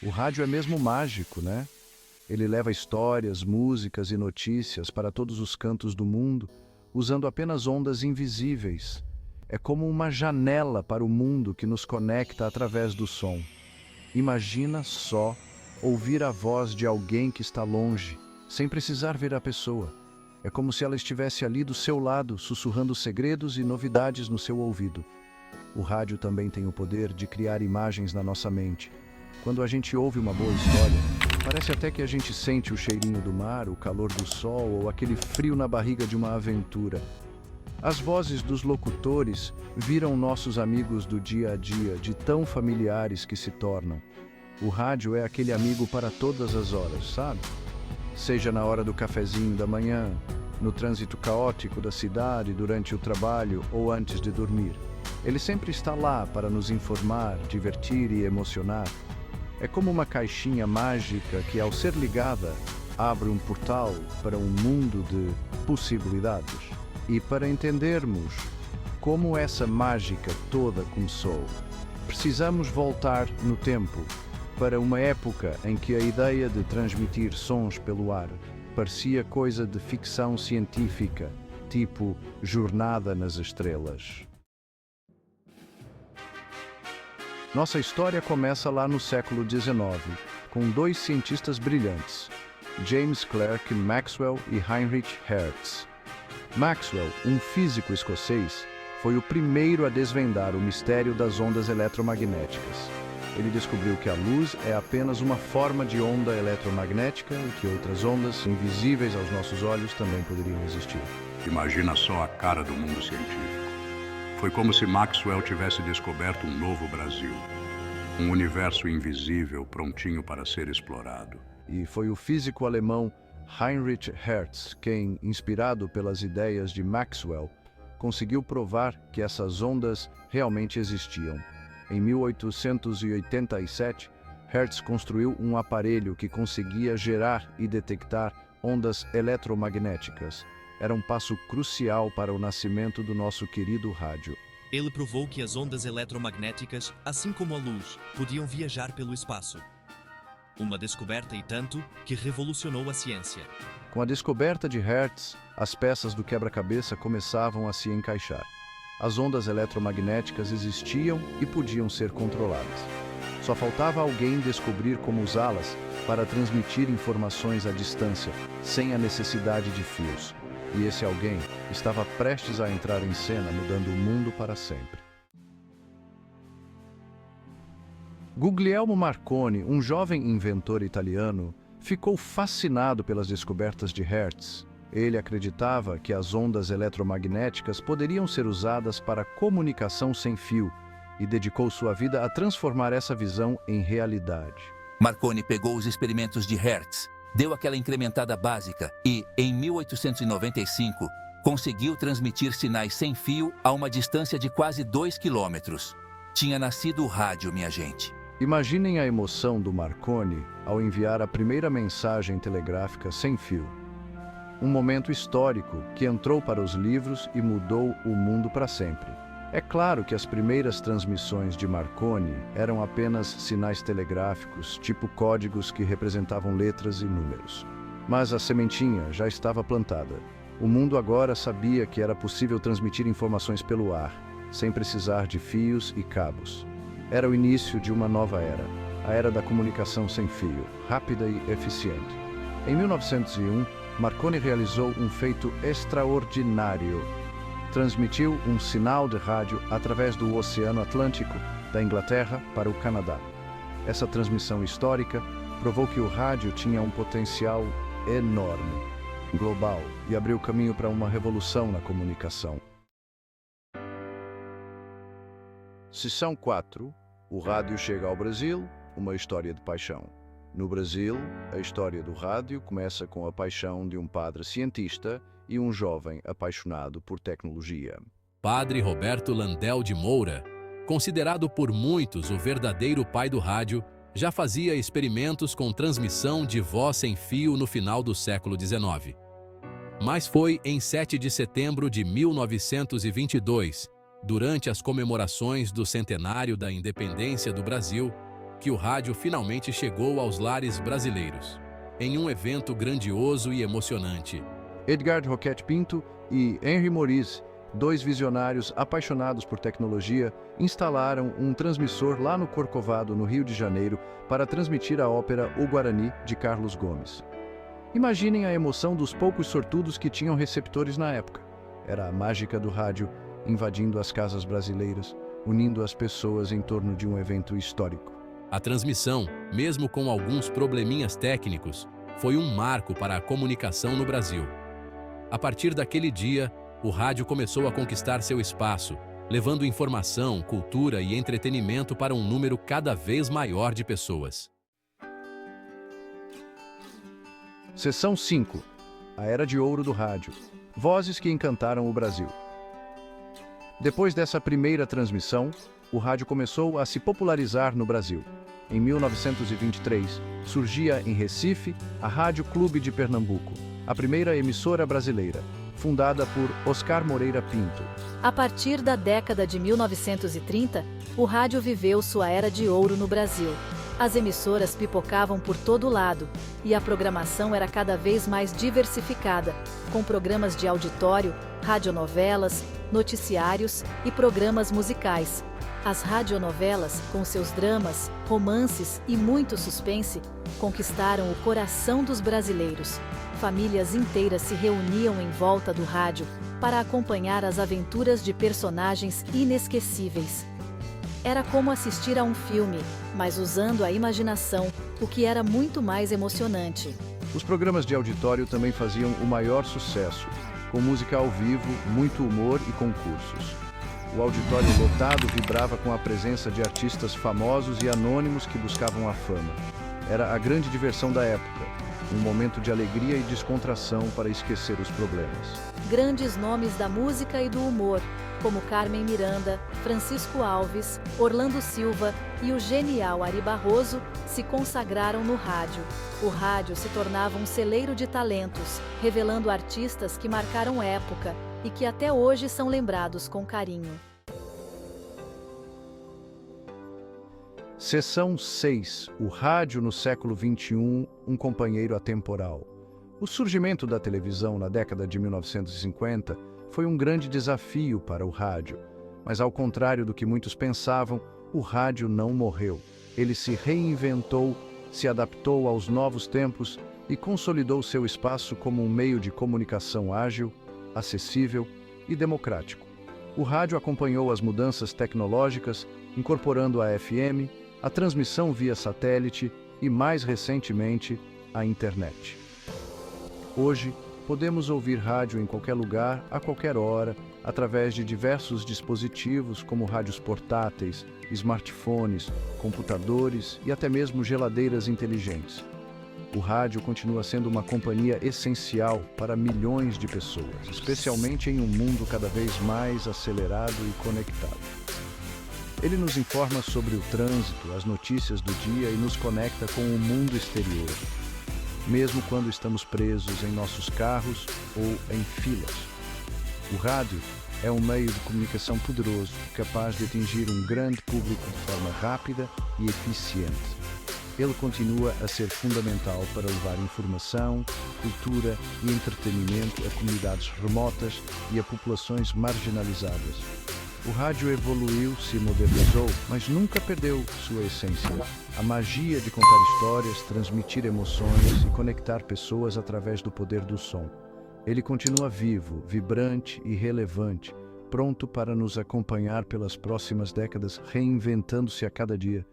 O rádio é mesmo mágico, né? Ele leva histórias, músicas e notícias para todos os cantos do mundo, usando apenas ondas invisíveis. É como uma janela para o mundo que nos conecta através do som. Imagina só ouvir a voz de alguém que está longe, sem precisar ver a pessoa. É como se ela estivesse ali do seu lado, sussurrando segredos e novidades no seu ouvido. O rádio também tem o poder de criar imagens na nossa mente. Quando a gente ouve uma boa história, parece até que a gente sente o cheirinho do mar, o calor do sol ou aquele frio na barriga de uma aventura. As vozes dos locutores viram nossos amigos do dia a dia, de tão familiares que se tornam. O rádio é aquele amigo para todas as horas, sabe? Seja na hora do cafezinho da manhã, no trânsito caótico da cidade, durante o trabalho ou antes de dormir. Ele sempre está lá para nos informar, divertir e emocionar. É como uma caixinha mágica que, ao ser ligada, abre um portal para um mundo de possibilidades. E para entendermos como essa mágica toda começou, precisamos voltar no tempo para uma época em que a ideia de transmitir sons pelo ar parecia coisa de ficção científica, tipo Jornada nas Estrelas. Nossa história começa lá no século XIX, com dois cientistas brilhantes, James Clerk Maxwell e Heinrich Hertz. Maxwell, um físico escocês, foi o primeiro a desvendar o mistério das ondas eletromagnéticas. Ele descobriu que a luz é apenas uma forma de onda eletromagnética e que outras ondas, invisíveis aos nossos olhos, também poderiam existir. Imagina só a cara do mundo científico. Foi como se Maxwell tivesse descoberto um novo Brasil. Um universo invisível prontinho para ser explorado. E foi o físico alemão Heinrich Hertz quem, inspirado pelas ideias de Maxwell, conseguiu provar que essas ondas realmente existiam. Em 1887, Hertz construiu um aparelho que conseguia gerar e detectar ondas eletromagnéticas. Era um passo crucial para o nascimento do nosso querido rádio. Ele provou que as ondas eletromagnéticas, assim como a luz, podiam viajar pelo espaço. Uma descoberta e tanto que revolucionou a ciência. Com a descoberta de Hertz, as peças do quebra-cabeça começavam a se encaixar. As ondas eletromagnéticas existiam e podiam ser controladas. Só faltava alguém descobrir como usá-las para transmitir informações à distância, sem a necessidade de fios. E esse alguém estava prestes a entrar em cena, mudando o mundo para sempre. Guglielmo Marconi, um jovem inventor italiano, ficou fascinado pelas descobertas de Hertz. Ele acreditava que as ondas eletromagnéticas poderiam ser usadas para comunicação sem fio e dedicou sua vida a transformar essa visão em realidade. Marconi pegou os experimentos de Hertz, deu aquela incrementada básica e, em 1895, conseguiu transmitir sinais sem fio a uma distância de quase 2 quilômetros. Tinha nascido o rádio, minha gente. Imaginem a emoção do Marconi ao enviar a primeira mensagem telegráfica sem fio. Um momento histórico que entrou para os livros e mudou o mundo para sempre. É claro que as primeiras transmissões de Marconi eram apenas sinais telegráficos, tipo códigos que representavam letras e números. Mas a sementinha já estava plantada. O mundo agora sabia que era possível transmitir informações pelo ar, sem precisar de fios e cabos. Era o início de uma nova era, a era da comunicação sem fio, rápida e eficiente. Em 1901, Marconi realizou um feito extraordinário. Transmitiu um sinal de rádio através do Oceano Atlântico, da Inglaterra para o Canadá. Essa transmissão histórica provou que o rádio tinha um potencial enorme, global, e abriu caminho para uma revolução na comunicação. Seção 4. O rádio chega ao Brasil, uma história de paixão. No Brasil, a história do rádio começa com a paixão de um padre cientista e um jovem apaixonado por tecnologia. Padre Roberto Landel de Moura, considerado por muitos o verdadeiro pai do rádio, já fazia experimentos com transmissão de voz sem fio no final do século XIX. Mas foi em 7 de setembro de 1922, durante as comemorações do centenário da independência do Brasil, que o rádio finalmente chegou aos lares brasileiros, em um evento grandioso e emocionante. Edgar Roquette Pinto e Henry Maurice, dois visionários apaixonados por tecnologia, instalaram um transmissor lá no Corcovado, no Rio de Janeiro, para transmitir a ópera O Guarani, de Carlos Gomes. Imaginem a emoção dos poucos sortudos que tinham receptores na época. Era a mágica do rádio invadindo as casas brasileiras, unindo as pessoas em torno de um evento histórico. A transmissão, mesmo com alguns probleminhas técnicos, foi um marco para a comunicação no Brasil. A partir daquele dia, o rádio começou a conquistar seu espaço, levando informação, cultura e entretenimento para um número cada vez maior de pessoas. Seção 5. A Era de Ouro do Rádio. Vozes que encantaram o Brasil. Depois dessa primeira transmissão, o rádio começou a se popularizar no Brasil. Em 1923, surgia em Recife a Rádio Clube de Pernambuco, a primeira emissora brasileira, fundada por Oscar Moreira Pinto. A partir da década de 1930, o rádio viveu sua era de ouro no Brasil. As emissoras pipocavam por todo lado, e a programação era cada vez mais diversificada, com programas de auditório, radionovelas, noticiários e programas musicais. As radionovelas, com seus dramas, romances e muito suspense, conquistaram o coração dos brasileiros. Famílias inteiras se reuniam em volta do rádio para acompanhar as aventuras de personagens inesquecíveis. Era como assistir a um filme, mas usando a imaginação, o que era muito mais emocionante. Os programas de auditório também faziam o maior sucesso, com música ao vivo, muito humor e concursos. O auditório lotado vibrava com a presença de artistas famosos e anônimos que buscavam a fama. Era a grande diversão da época, um momento de alegria e descontração para esquecer os problemas. Grandes nomes da música e do humor, como Carmen Miranda, Francisco Alves, Orlando Silva e o genial Ari Barroso, se consagraram no rádio. O rádio se tornava um celeiro de talentos, revelando artistas que marcaram época e que até hoje são lembrados com carinho. Seção 6. O rádio no século XXI, um companheiro atemporal. O surgimento da televisão na década de 1950 foi um grande desafio para o rádio, mas ao contrário do que muitos pensavam, o rádio não morreu. Ele se reinventou, se adaptou aos novos tempos e consolidou seu espaço como um meio de comunicação ágil, acessível e democrático. O rádio acompanhou as mudanças tecnológicas, incorporando a FM, a transmissão via satélite e, mais recentemente, a internet. Hoje, podemos ouvir rádio em qualquer lugar, a qualquer hora, através de diversos dispositivos como rádios portáteis, smartphones, computadores e até mesmo geladeiras inteligentes. O rádio continua sendo uma companhia essencial para milhões de pessoas, especialmente em um mundo cada vez mais acelerado e conectado. Ele nos informa sobre o trânsito, as notícias do dia e nos conecta com o mundo exterior, mesmo quando estamos presos em nossos carros ou em filas. O rádio é um meio de comunicação poderoso, capaz de atingir um grande público de forma rápida e eficiente. Ele continua a ser fundamental para levar informação, cultura e entretenimento a comunidades remotas e a populações marginalizadas. O rádio evoluiu, se modernizou, mas nunca perdeu sua essência. A magia de contar histórias, transmitir emoções e conectar pessoas através do poder do som. Ele continua vivo, vibrante e relevante, pronto para nos acompanhar pelas próximas décadas, reinventando-se a cada dia,